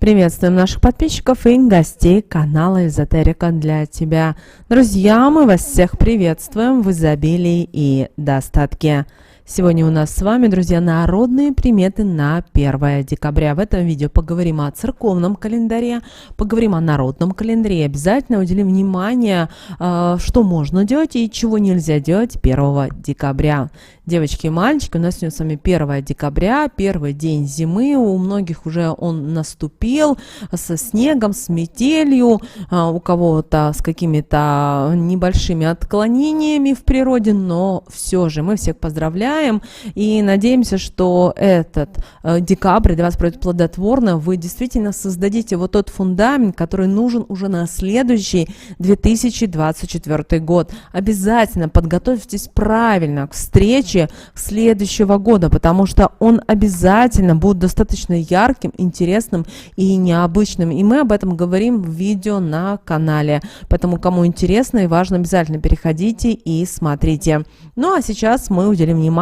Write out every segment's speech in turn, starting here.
Приветствуем наших подписчиков и гостей канала Эзотерика для тебя. Друзья, мы вас всех приветствуем в изобилии и достатке. Сегодня у нас с вами, друзья, народные приметы на 1 декабря. В этом видео поговорим о церковном календаре, поговорим о народном календаре. Обязательно уделим внимание, что можно делать и чего нельзя делать 1 декабря. Девочки и мальчики, у нас сегодня с вами 1 декабря, первый день зимы. У многих уже он наступил со снегом, с метелью, у кого-то с какими-то небольшими отклонениями в природе, но все же мы всех поздравляем. И надеемся, что этот декабрь для вас пройдет плодотворно. Вы действительно создадите вот тот фундамент, который нужен уже на следующий 2024 год. Обязательно подготовьтесь правильно к встрече следующего года, потому что он обязательно будет достаточно ярким, интересным и необычным. И мы об этом говорим в видео на канале. Поэтому, кому интересно и важно, обязательно переходите и смотрите. Ну а сейчас мы уделим внимание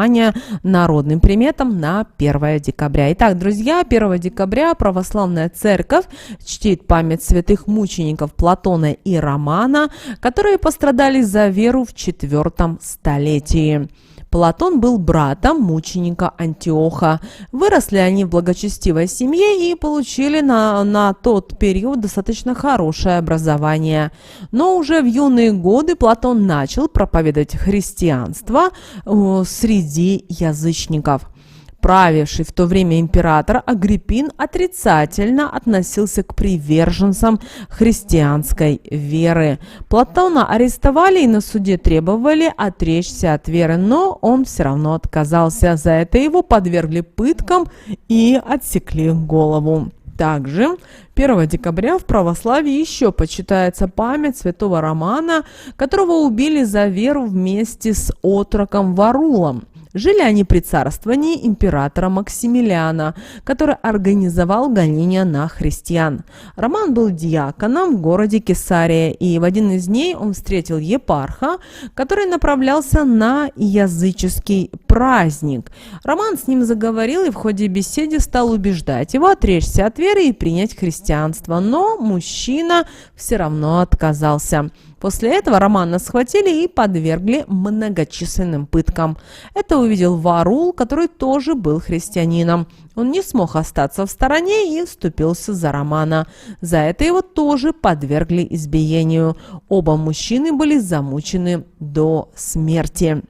народным приметам на 1 декабря. Итак, друзья, 1 декабря православная церковь чтит память святых мучеников Платона и Романа, которые пострадали за веру в 4 столетии. Платон был братом мученика Антиоха. Выросли они в благочестивой семье и получили на тот период достаточно хорошее образование. Но уже в юные годы Платон начал проповедовать христианство среди язычников. Правивший в то время император Агриппин отрицательно относился к приверженцам христианской веры. Платона арестовали и на суде требовали отречься от веры, но он все равно отказался. За это его подвергли пыткам и отсекли голову. Также 1 декабря в православии еще почитается память святого Романа, которого убили за веру вместе с отроком Варулом. Жили они при царствовании императора Максимилиана, который организовал гонения на христиан. Роман был диаконом в городе Кесария, и в один из дней он встретил епарха, который направлялся на языческий праздник. Роман с ним заговорил и в ходе беседы стал убеждать его отречься от веры и принять христианство, но мужчина все равно отказался. После этого Романа схватили и подвергли многочисленным пыткам. Это увидел Варул, который тоже был христианином. Он не смог остаться в стороне и вступился за Романа. За это его тоже подвергли избиению. Оба мужчины были замучены до смерти.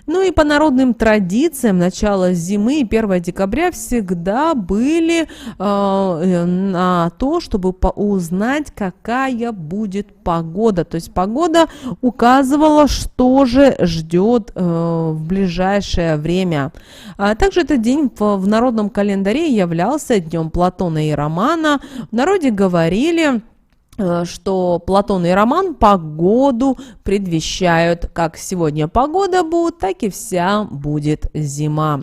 Ну и по народным традициям начало зимы и 1 декабря всегда были на то, чтобы узнать, какая будет погода. То есть погода указывала, что же ждет в ближайшее время. Также этот день в народном календаре являлся днем Платона и Романа. В народе говорили, что Платон и Роман погоду предвещают. Как сегодня погода будет, так и вся будет зима.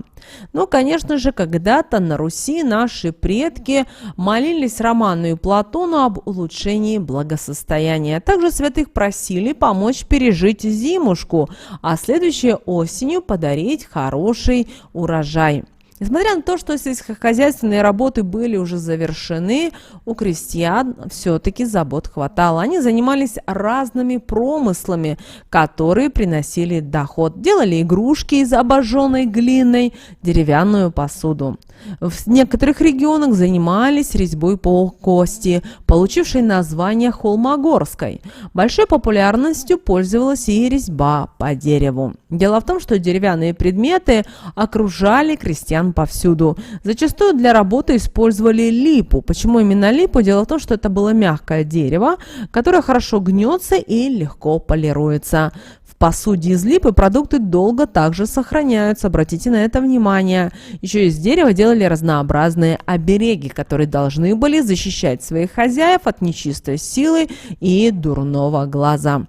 Ну, конечно же, когда-то на Руси наши предки молились Роману и Платону об улучшении благосостояния. Также святых просили помочь пережить зимушку, а следующей осенью подарить хороший урожай. Несмотря на то, что сельскохозяйственные работы были уже завершены, у крестьян все-таки забот хватало. Они занимались разными промыслами, которые приносили доход. Делали игрушки из обожженной глиной, деревянную посуду. В некоторых регионах занимались резьбой по кости, получившей название холмогорской. Большой популярностью пользовалась и резьба по дереву. Дело в том, что деревянные предметы окружали крестьян повсюду. Зачастую для работы использовали липу. Почему именно липу? Дело в том, что это было мягкое дерево, которое хорошо гнется и легко полируется. В посуде из липы продукты долго также сохраняются. Обратите на это внимание. Еще из дерева делали разнообразные обереги, которые должны были защищать своих хозяев от нечистой силы и дурного глаза.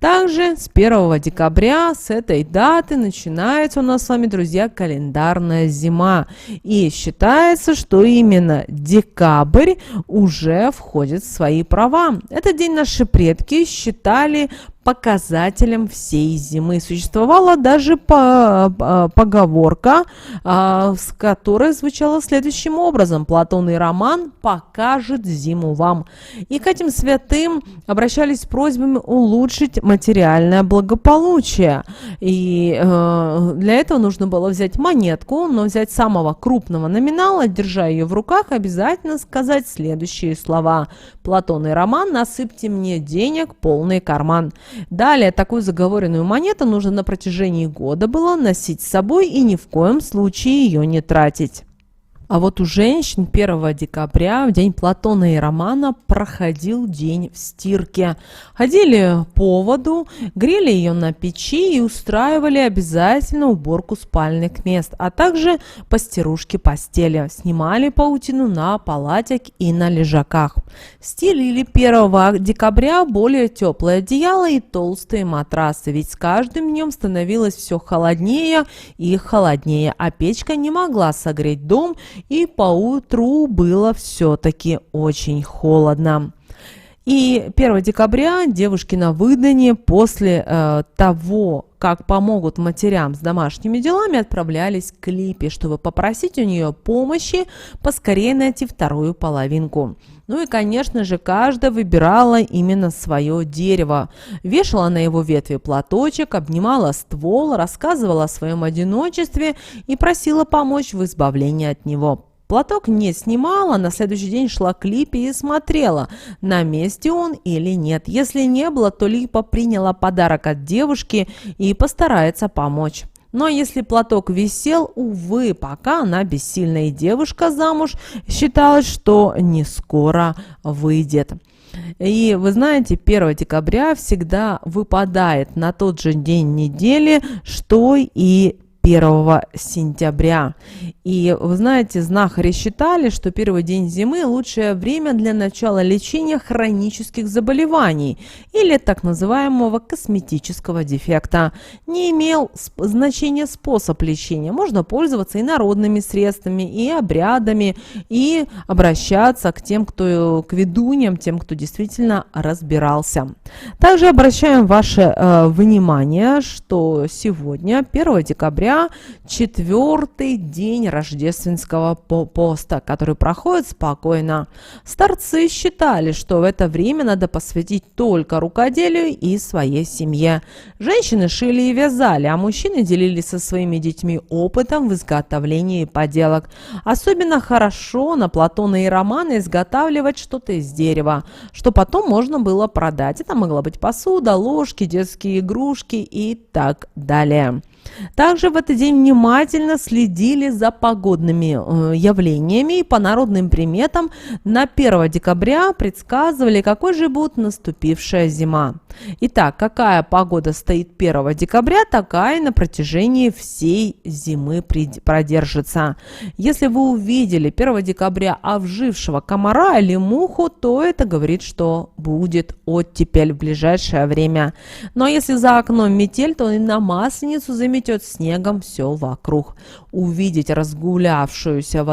Также с 1 декабря, с этой даты, начинается у нас с вами, друзья, календарная зима. И считается, что именно декабрь уже входит в свои права. Этот день наши предки считали показателем всей зимы. Существовала даже поговорка, с которой звучала следующим образом: Платон и Роман покажет зиму вам. И к этим святым обращались с просьбами улучшить материальное благополучие. И для этого нужно было взять монетку, но взять самого крупного номинала, держа ее в руках, обязательно сказать следующие слова: Платон и Роман, насыпьте мне денег полный карман. Далее такую заговоренную монету нужно на протяжении года было носить с собой и ни в коем случае ее не тратить. А вот у женщин 1 декабря, в день Платона и Романа, проходил день в стирке. Ходили по воду, грели ее на печи и устраивали обязательно уборку спальных мест, а также постирушки постели. Снимали паутину на палатях и на лежаках. Стелили 1 декабря более теплое одеяло и толстые матрасы, ведь с каждым днем становилось все холоднее и холоднее, а печка не могла согреть дом, и поутру было все-таки очень холодно. И 1 декабря девушки на выданье после того, как помогут матерям с домашними делами, отправлялись к Липе, чтобы попросить у нее помощи поскорее найти вторую половинку. Ну и, конечно же, каждая выбирала именно свое дерево. Вешала на его ветви платочек, обнимала ствол, рассказывала о своем одиночестве и просила помочь в избавлении от него. Платок не снимала, на следующий день шла к Липе и смотрела, на месте он или нет. Если не было, то Липа приняла подарок от девушки и постарается помочь. Но если платок висел, увы, пока она бессильна, и девушка замуж считалось, что не скоро выйдет. И вы знаете, 1 декабря всегда выпадает на тот же день недели, что и 1 сентября. И вы знаете, знахари считали, что первый день зимы – лучшее время для начала лечения хронических заболеваний или так называемого косметического дефекта. Не имел значения способ лечения. Можно пользоваться и народными средствами, и обрядами, и обращаться к ведуньям, тем, кто действительно разбирался. Также обращаем ваше внимание, что сегодня, 1 декабря, 4-й день рождественского поста, который проходит спокойно. Старцы считали, что в это время надо посвятить только рукоделию и своей семье. Женщины шили и вязали, а мужчины делились со своими детьми опытом в изготовлении поделок. Особенно хорошо на Платона и Романа изготавливать что-то из дерева, что потом можно было продать. Это могла быть посуда, ложки, детские игрушки и так далее. Также в этот день внимательно следили за погодными явлениями и по народным приметам на 1 декабря предсказывали, какой же будет наступившая зима. Итак, какая погода стоит 1 декабря, такая и на протяжении всей зимы продержится. Если вы увидели 1 декабря обжившего комара или муху, то это говорит, что будет оттепель в ближайшее время. Но если за окном метель, то и на Масленицу заметет снегом все вокруг. Увидеть разгулявшуюся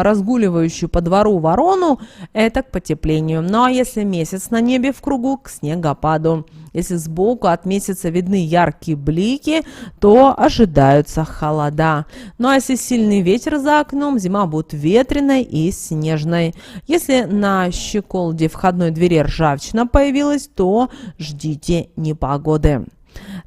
разгуливающую по двору ворону – это к потеплению. Ну а если месяц на небе в кругу, к снегопаду. Если сбоку от месяца видны яркие блики, то ожидаются холода. Ну а если сильный ветер за окном, зима будет ветреной и снежной. Если на щеколде входной двери ржавчина появилась, то ждите непогоды.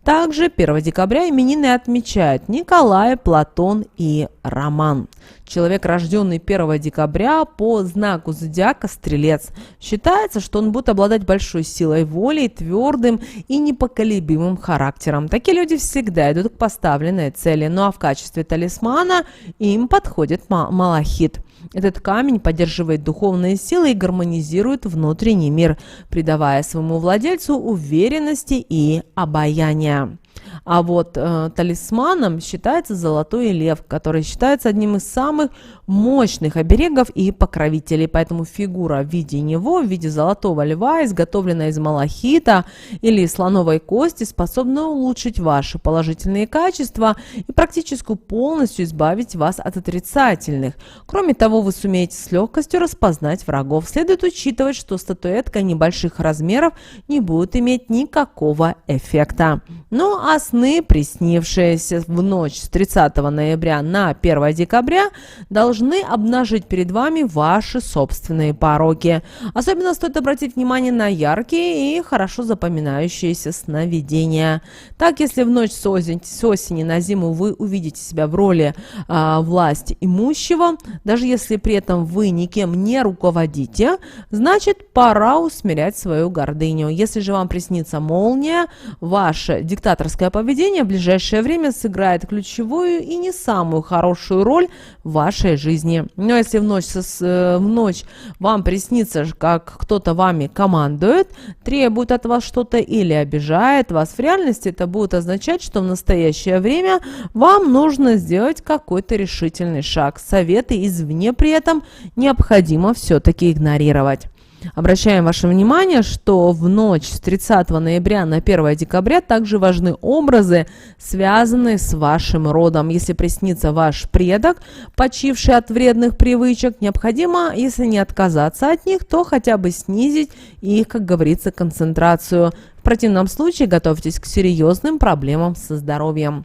Также 1 декабря именины отмечают Николай, Платон и Роман. Человек, рожденный 1 декабря по знаку зодиака Стрелец, считается, что он будет обладать большой силой воли и твердым и непоколебимым характером. Такие люди всегда идут к поставленной цели, ну а в качестве талисмана им подходит малахит. Этот камень поддерживает духовные силы и гармонизирует внутренний мир, придавая своему владельцу уверенности и обаяния. А вот талисманом считается золотой лев, который считается одним из самых мощных оберегов и покровителей. Поэтому фигура в виде него, в виде золотого льва, изготовленная из малахита или слоновой кости, способна улучшить ваши положительные качества и практически полностью избавить вас от отрицательных. Кроме того, вы сумеете с легкостью распознать врагов. Следует учитывать, что статуэтка небольших размеров не будет иметь никакого эффекта. Ну а сны, приснившиеся в ночь с 30 ноября на 1 декабря, должны обнажить перед вами ваши собственные пороки. Особенно стоит обратить внимание на яркие и хорошо запоминающиеся сновидения. Так, если в ночь с осени на зиму вы увидите себя в роли власть имущего, даже если при этом вы никем не руководите, значит, пора усмирять свою гордыню. Если же вам приснится молния, ваше диктаторское поведение в ближайшее время сыграет ключевую и не самую хорошую роль в вашей жизни. Но если в ночь вам приснится, как кто-то вами командует, требует от вас что-то или обижает вас, в реальности это будет означать, что в настоящее время вам нужно сделать какой-то решительный шаг. Советы извне при этом необходимо все-таки игнорировать. Обращаем ваше внимание, что в ночь с 30 ноября на 1 декабря также важны образы, связанные с вашим родом. Если приснится ваш предок, почивший от вредных привычек, необходимо, если не отказаться от них, то хотя бы снизить их, как говорится, концентрацию. В противном случае готовьтесь к серьезным проблемам со здоровьем.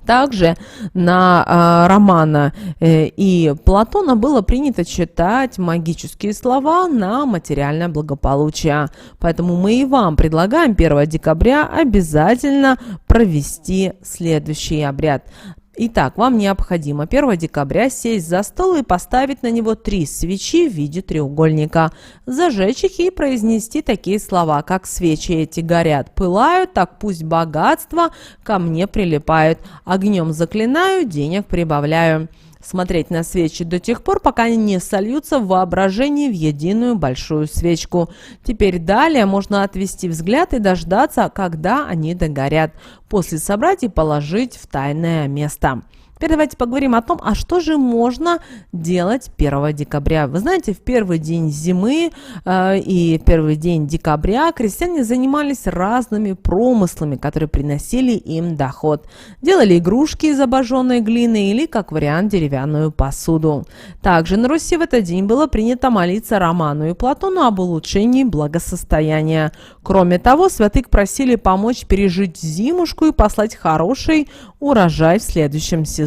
Также на Романа и Платона было принято читать магические слова на материальное благополучие. Поэтому мы и вам предлагаем 1 декабря обязательно провести следующий обряд. Итак, вам необходимо 1 декабря сесть за стол и поставить на него 3 свечи в виде треугольника, зажечь их и произнести такие слова, как «свечи эти горят, пылают, так пусть богатство ко мне прилипают, огнем заклинаю, денег прибавляю». Смотреть на свечи до тех пор, пока они не сольются в воображении в единую большую свечку. Теперь далее можно отвести взгляд и дождаться, когда они догорят. После собрать и положить в тайное место. Теперь давайте поговорим о том, а что же можно делать 1 декабря. Вы знаете, в первый день зимы и первый день декабря крестьяне занимались разными промыслами, которые приносили им доход. Делали игрушки из обожженной глины или, как вариант, деревянную посуду. Также на Руси в этот день было принято молиться Роману и Платону об улучшении благосостояния. Кроме того, святых просили помочь пережить зимушку и послать хороший урожай в следующем сезоне.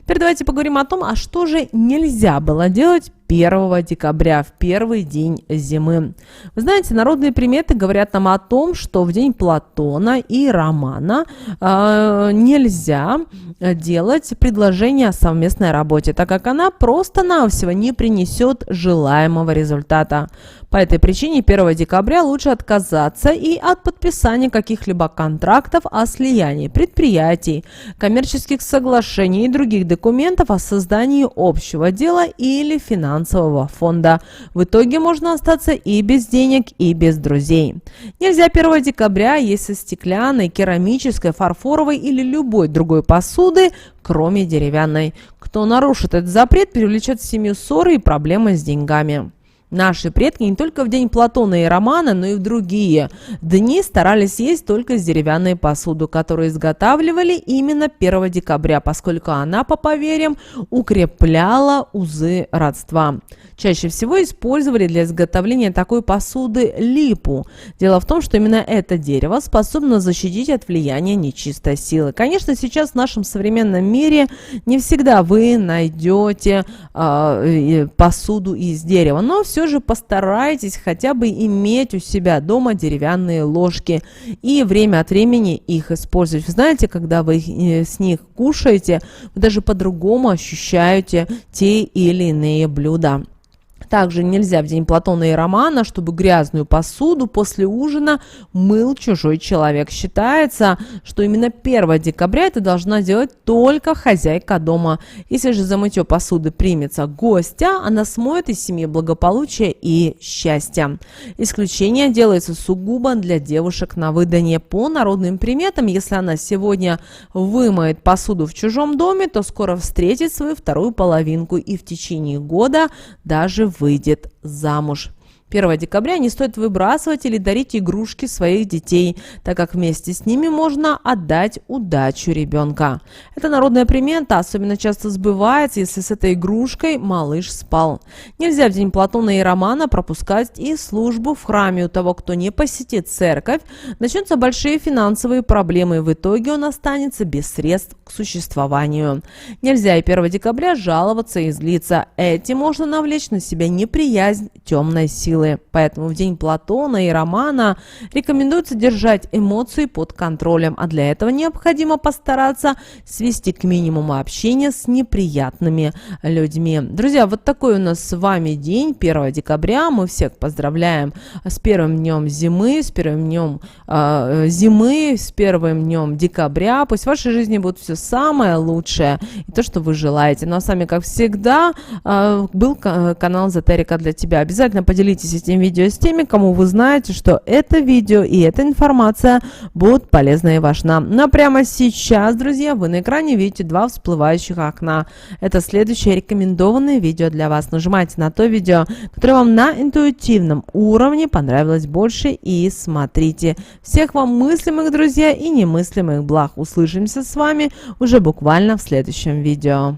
Теперь давайте поговорим о том, а что же нельзя было делать 1 декабря, в первый день зимы. Вы знаете, народные приметы говорят нам о том, что в день Платона и Романа нельзя делать предложение о совместной работе, так как она просто-навсего не принесет желаемого результата. По этой причине 1 декабря лучше отказаться и от подписания каких-либо контрактов о слиянии предприятий, коммерческих соглашений и других документов о создании общего дела или финансового фонда. В итоге можно остаться и без денег, и без друзей. Нельзя 1 декабря есть со стеклянной, керамической, фарфоровой или любой другой посуды, кроме деревянной. Кто нарушит этот запрет, привлечет в семью ссоры и проблемы с деньгами. Наши предки не только в день Платона и Романа, но и в другие дни старались есть только из деревянной посуды, которую изготавливали именно 1 декабря, поскольку она, по поверьям, укрепляла узы родства. Чаще всего использовали для изготовления такой посуды липу. Дело в том, что именно это дерево способно защитить от влияния нечистой силы. Конечно, сейчас в нашем современном мире не всегда вы найдете посуду из дерева, но все же постарайтесь хотя бы иметь у себя дома деревянные ложки и время от времени их использовать. Вы знаете, когда вы с них кушаете, вы даже по-другому ощущаете те или иные блюда. Также нельзя в день Платона и Романа, чтобы грязную посуду после ужина мыл чужой человек. Считается, что именно 1 декабря это должна делать только хозяйка дома. Если же за мытье посуды примется гостья, она смоет из семьи благополучие и счастье. Исключение делается сугубо для девушек на выданье. По народным приметам, если она сегодня вымоет посуду в чужом доме, то скоро встретит свою вторую половинку и в течение года даже выйдет замуж. 1 декабря не стоит выбрасывать или дарить игрушки своих детей, так как вместе с ними можно отдать удачу ребенка. Эта народная примета особенно часто сбывается, если с этой игрушкой малыш спал. Нельзя в день Платона и Романа пропускать и службу в храме. У того, кто не посетит церковь, начнутся большие финансовые проблемы, и в итоге он останется без средств к существованию. Нельзя и 1 декабря жаловаться и злиться. Этим можно навлечь на себя неприязнь темной силы. Поэтому в день Платона и Романа рекомендуется держать эмоции под контролем, а для этого необходимо постараться свести к минимуму общение с неприятными людьми. Друзья, вот такой у нас с вами день, 1 декабря. Мы всех поздравляем с первым днем зимы, с первым днем с первым днем декабря. Пусть в вашей жизни будет все самое лучшее и то, что вы желаете. Ну а с вами, как всегда, был канал Эзотерика для тебя. Обязательно поделитесь этим видео с теми, кому вы знаете, что это видео и эта информация будут полезна и важна. Но прямо сейчас, друзья, вы на экране видите 2 всплывающих окна. Это следующее рекомендованное видео для вас. Нажимайте на то видео, которое вам на интуитивном уровне понравилось больше, и смотрите. Всех вам мыслимых, друзья, и немыслимых благ. Услышимся с вами уже буквально в следующем видео.